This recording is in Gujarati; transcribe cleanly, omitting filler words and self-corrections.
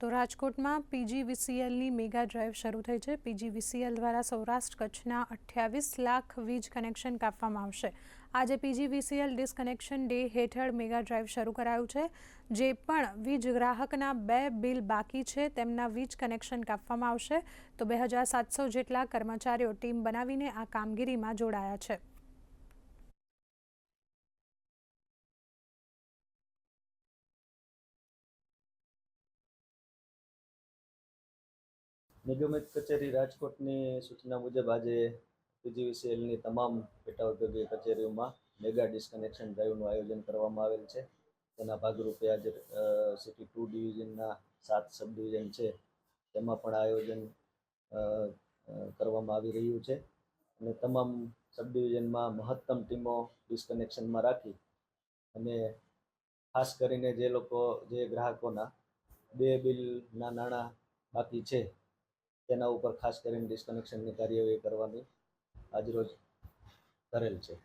તો રાજકોટમાં પીજીવીસીએલની મેગા ડ્રાઈવ શરૂ થઈ છે। પીજીવીસીએલ દ્વારા સૌરાષ્ટ્ર કચ્છના 28 લાખ વીજ કનેક્શન કાપવામાં આવશે। આજે પીજીવીસીએલ ડિસ્કનેક્શન ડે હેઠળ મેગા ડ્રાઈવ શરૂ કરાયું છે। જે પણ વીજ ગ્રાહકના 2 બિલ બાકી છે તેમના વીજ કનેક્શન કાપવામાં આવશે। તો 2700 જેટલા કર્મચારીઓ ટીમ બનાવીને આ કામગીરીમાં જોડાયા છે। નિગમિત કચેરી રાજકોટની સૂચના મુજબ આજે પીજીવીસીએલની તમામ પેટા ઔદ્યોગિક કચેરીઓમાં મેગા ડિસ્કનેક્શન ડ્રાઈવનું આયોજન કરવામાં આવેલ છે। તેના ભાગરૂપે આજે સિટી 2 ડિવિઝનના 7 સબ ડિવિઝન છે તેમાં પણ આયોજન કરવામાં આવી રહ્યું છે અને તમામ સબ ડિવિઝનમાં મહત્તમ ટીમો ડિસ્કનેક્શનમાં રાખી અને ખાસ કરીને જે ગ્રાહકોના 2 બિલના નાણાં બાકી છે તેના ઉપર ખાસ કરીને ડિસ્કનેક્શનની કાર્યવાહી કરવાની આજરોજ કરેલ છે।